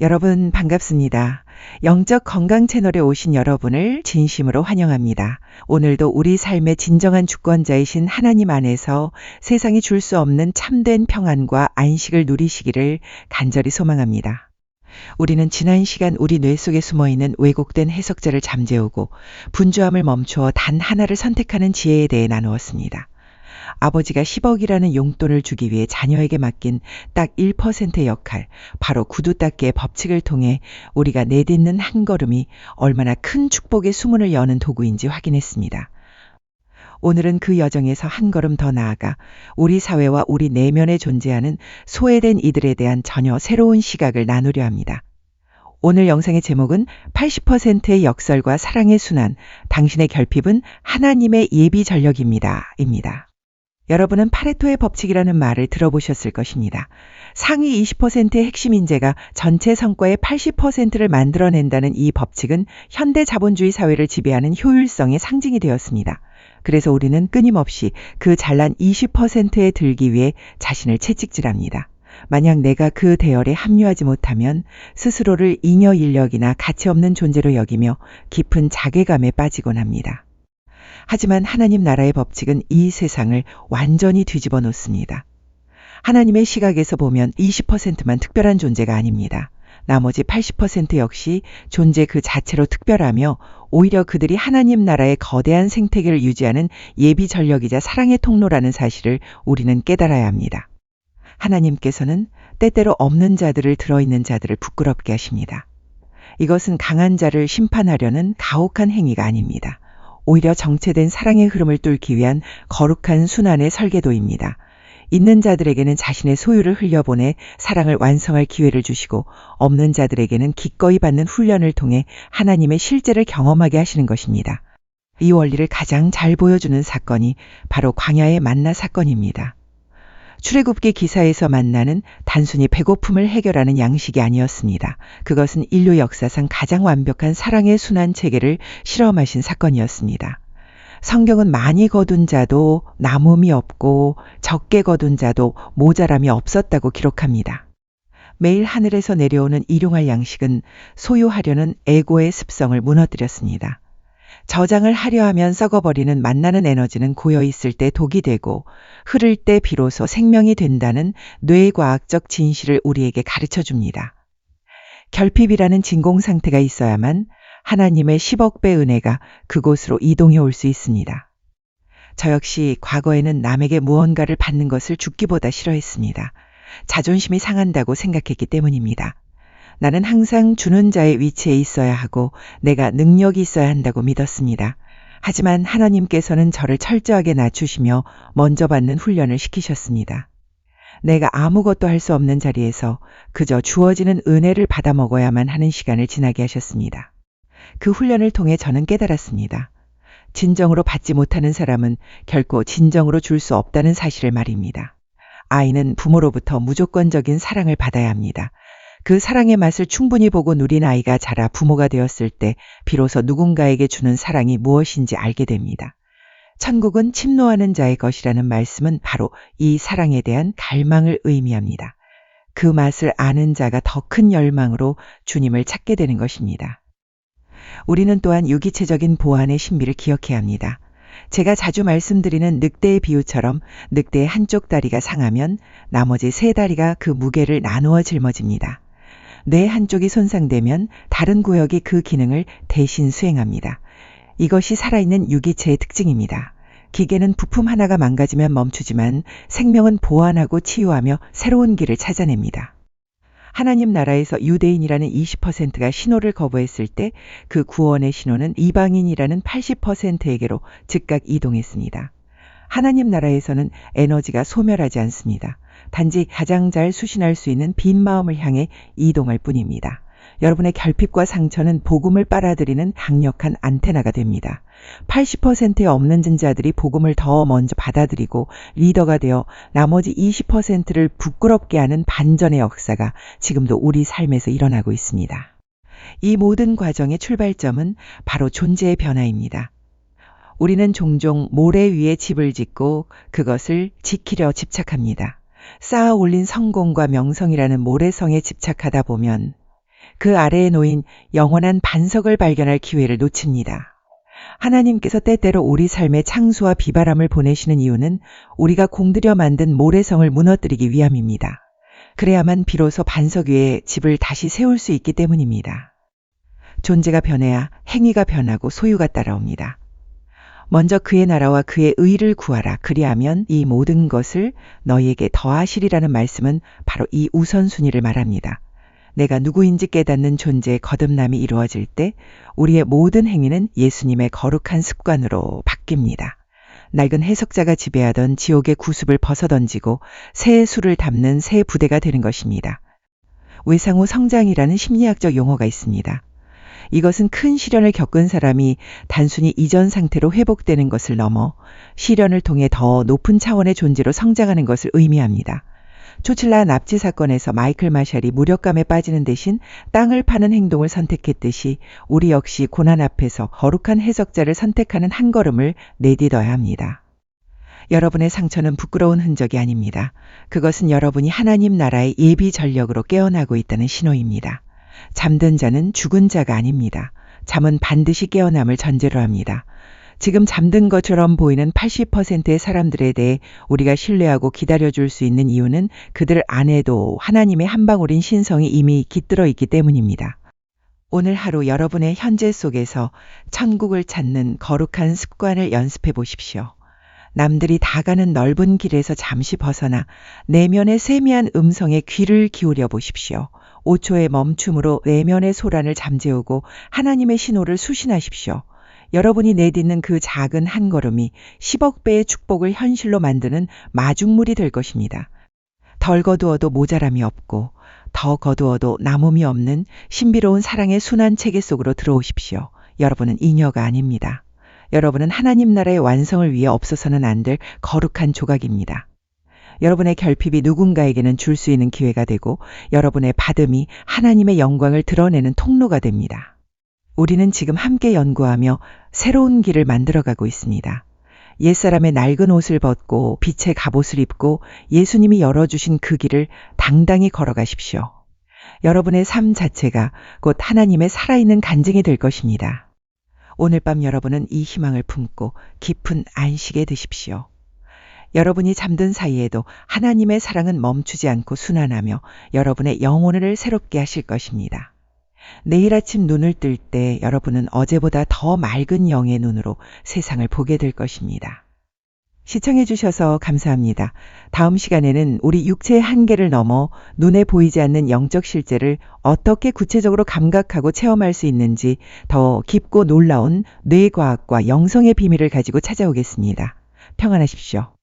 여러분 반갑습니다. 영적 건강 채널에 오신 여러분을 진심으로 환영합니다. 오늘도 우리 삶의 진정한 주권자이신 하나님 안에서 세상이 줄 수 없는 참된 평안과 안식을 누리시기를 간절히 소망합니다. 우리는 지난 시간 우리 뇌 속에 숨어있는 왜곡된 해석자를 잠재우고 분주함을 멈추어 단 하나를 선택하는 지혜에 대해 나누었습니다. 아버지가 10억이라는 용돈을 주기 위해 자녀에게 맡긴 딱 1%의 역할, 바로 구두 닦기의 법칙을 통해 우리가 내딛는 한 걸음이 얼마나 큰 축복의 수문을 여는 도구인지 확인했습니다. 오늘은 그 여정에서 한 걸음 더 나아가 우리 사회와 우리 내면에 존재하는 소외된 이들에 대한 전혀 새로운 시각을 나누려 합니다. 오늘 영상의 제목은 80%의 역설과 사랑의 순환, 당신의 결핍은 하나님의 예비 전력입니다. 입니다. 여러분은 파레토의 법칙이라는 말을 들어보셨을 것입니다. 상위 20%의 핵심 인재가 전체 성과의 80%를 만들어낸다는 이 법칙은 현대 자본주의 사회를 지배하는 효율성의 상징이 되었습니다. 그래서 우리는 끊임없이 그 잘난 20%에 들기 위해 자신을 채찍질합니다. 만약 내가 그 대열에 합류하지 못하면 스스로를 잉여 인력이나 가치 없는 존재로 여기며 깊은 자괴감에 빠지곤 합니다. 하지만 하나님 나라의 법칙은 이 세상을 완전히 뒤집어 놓습니다. 하나님의 시각에서 보면 20%만 특별한 존재가 아닙니다. 나머지 80% 역시 존재 그 자체로 특별하며 오히려 그들이 하나님 나라의 거대한 생태계를 유지하는 예비 전력이자 사랑의 통로라는 사실을 우리는 깨달아야 합니다. 하나님께서는 때때로 없는 자들을 들어있는 자들을 부끄럽게 하십니다. 이것은 강한 자를 심판하려는 가혹한 행위가 아닙니다. 오히려 정체된 사랑의 흐름을 뚫기 위한 거룩한 순환의 설계도입니다. 있는 자들에게는 자신의 소유를 흘려보내 사랑을 완성할 기회를 주시고 없는 자들에게는 기꺼이 받는 훈련을 통해 하나님의 실제를 경험하게 하시는 것입니다. 이 원리를 가장 잘 보여주는 사건이 바로 광야의 만나 사건입니다. 출애굽기 기사에서 만나는 단순히 배고픔을 해결하는 양식이 아니었습니다. 그것은 인류 역사상 가장 완벽한 사랑의 순환 체계를 실험하신 사건이었습니다. 성경은 많이 거둔 자도 남음이 없고 적게 거둔 자도 모자람이 없었다고 기록합니다. 매일 하늘에서 내려오는 일용할 양식은 소유하려는 에고의 습성을 무너뜨렸습니다. 저장을 하려 하면 썩어버리는 만나는 에너지는 고여있을 때 독이 되고 흐를 때 비로소 생명이 된다는 뇌과학적 진실을 우리에게 가르쳐 줍니다. 결핍이라는 진공 상태가 있어야만 하나님의 10억 배 은혜가 그곳으로 이동해 올 수 있습니다. 저 역시 과거에는 남에게 무언가를 받는 것을 죽기보다 싫어했습니다. 자존심이 상한다고 생각했기 때문입니다. 나는 항상 주는 자의 위치에 있어야 하고 내가 능력이 있어야 한다고 믿었습니다. 하지만 하나님께서는 저를 철저하게 낮추시며 먼저 받는 훈련을 시키셨습니다. 내가 아무것도 할 수 없는 자리에서 그저 주어지는 은혜를 받아 먹어야만 하는 시간을 지나게 하셨습니다. 그 훈련을 통해 저는 깨달았습니다. 진정으로 받지 못하는 사람은 결코 진정으로 줄 수 없다는 사실을 말입니다. 아이는 부모로부터 무조건적인 사랑을 받아야 합니다. 그 사랑의 맛을 충분히 보고 누린 아이가 자라 부모가 되었을 때 비로소 누군가에게 주는 사랑이 무엇인지 알게 됩니다. 천국은 침노하는 자의 것이라는 말씀은 바로 이 사랑에 대한 갈망을 의미합니다. 그 맛을 아는 자가 더 큰 열망으로 주님을 찾게 되는 것입니다. 우리는 또한 유기체적인 보안의 신비를 기억해야 합니다. 제가 자주 말씀드리는 늑대의 비유처럼 늑대의 한쪽 다리가 상하면 나머지 세 다리가 그 무게를 나누어 짊어집니다. 뇌 한쪽이 손상되면 다른 구역이 그 기능을 대신 수행합니다. 이것이 살아있는 유기체의 특징입니다. 기계는 부품 하나가 망가지면 멈추지만 생명은 보완하고 치유하며 새로운 길을 찾아냅니다. 하나님 나라에서 유대인이라는 20%가 신호를 거부했을 때 그 구원의 신호는 이방인이라는 80%에게로 즉각 이동했습니다. 하나님 나라에서는 에너지가 소멸하지 않습니다. 단지 가장 잘 수신할 수 있는 빈 마음을 향해 이동할 뿐입니다. 여러분의 결핍과 상처는 복음을 빨아들이는 강력한 안테나가 됩니다. 80%의 없는 자들이 복음을 더 먼저 받아들이고 리더가 되어 나머지 20%를 부끄럽게 하는 반전의 역사가 지금도 우리 삶에서 일어나고 있습니다. 이 모든 과정의 출발점은 바로 존재의 변화입니다. 우리는 종종 모래 위에 집을 짓고 그것을 지키려 집착합니다. 쌓아 올린 성공과 명성이라는 모래성에 집착하다 보면 그 아래에 놓인 영원한 반석을 발견할 기회를 놓칩니다. 하나님께서 때때로 우리 삶에 창수와 비바람을 보내시는 이유는 우리가 공들여 만든 모래성을 무너뜨리기 위함입니다. 그래야만 비로소 반석 위에 집을 다시 세울 수 있기 때문입니다. 존재가 변해야 행위가 변하고 소유가 따라옵니다. 먼저 그의 나라와 그의 의를 구하라. 그리하면 이 모든 것을 너희에게 더하시리라는 말씀은 바로 이 우선순위를 말합니다. 내가 누구인지 깨닫는 존재의 거듭남이 이루어질 때 우리의 모든 행위는 예수님의 거룩한 습관으로 바뀝니다. 낡은 해석자가 지배하던 지옥의 구습을 벗어던지고 새 수를 담는 새 부대가 되는 것입니다. 외상후 성장이라는 심리학적 용어가 있습니다. 이것은 큰 시련을 겪은 사람이 단순히 이전 상태로 회복되는 것을 넘어 시련을 통해 더 높은 차원의 존재로 성장하는 것을 의미합니다. 초칠라 납치 사건에서 마이클 마샬이 무력감에 빠지는 대신 땅을 파는 행동을 선택했듯이 우리 역시 고난 앞에서 거룩한 해석자를 선택하는 한 걸음을 내딛어야 합니다. 여러분의 상처는 부끄러운 흔적이 아닙니다. 그것은 여러분이 하나님 나라의 예비 전력으로 깨어나고 있다는 신호입니다. 잠든 자는 죽은 자가 아닙니다. 잠은 반드시 깨어남을 전제로 합니다. 지금 잠든 것처럼 보이는 80%의 사람들에 대해 우리가 신뢰하고 기다려줄 수 있는 이유는 그들 안에도 하나님의 한 방울인 신성이 이미 깃들어 있기 때문입니다. 오늘 하루 여러분의 현재 속에서 천국을 찾는 거룩한 습관을 연습해 보십시오. 남들이 다 가는 넓은 길에서 잠시 벗어나 내면의 세미한 음성에 귀를 기울여 보십시오. 5초의 멈춤으로 내면의 소란을 잠재우고 하나님의 신호를 수신하십시오. 여러분이 내딛는 그 작은 한 걸음이 10억 배의 축복을 현실로 만드는 마중물이 될 것입니다. 덜 거두어도 모자람이 없고 더 거두어도 남음이 없는 신비로운 사랑의 순환 체계 속으로 들어오십시오. 여러분은 잉여가 아닙니다. 여러분은 하나님 나라의 완성을 위해 없어서는 안 될 거룩한 조각입니다. 여러분의 결핍이 누군가에게는 줄 수 있는 기회가 되고 여러분의 받음이 하나님의 영광을 드러내는 통로가 됩니다. 우리는 지금 함께 연구하며 새로운 길을 만들어가고 있습니다. 옛사람의 낡은 옷을 벗고 빛의 갑옷을 입고 예수님이 열어주신 그 길을 당당히 걸어가십시오. 여러분의 삶 자체가 곧 하나님의 살아있는 간증이 될 것입니다. 오늘 밤 여러분은 이 희망을 품고 깊은 안식에 드십시오. 여러분이 잠든 사이에도 하나님의 사랑은 멈추지 않고 순환하며 여러분의 영혼을 새롭게 하실 것입니다. 내일 아침 눈을 뜰 때 여러분은 어제보다 더 맑은 영의 눈으로 세상을 보게 될 것입니다. 시청해 주셔서 감사합니다. 다음 시간에는 우리 육체의 한계를 넘어 눈에 보이지 않는 영적 실제를 어떻게 구체적으로 감각하고 체험할 수 있는지 더 깊고 놀라운 뇌과학과 영성의 비밀을 가지고 찾아오겠습니다. 평안하십시오.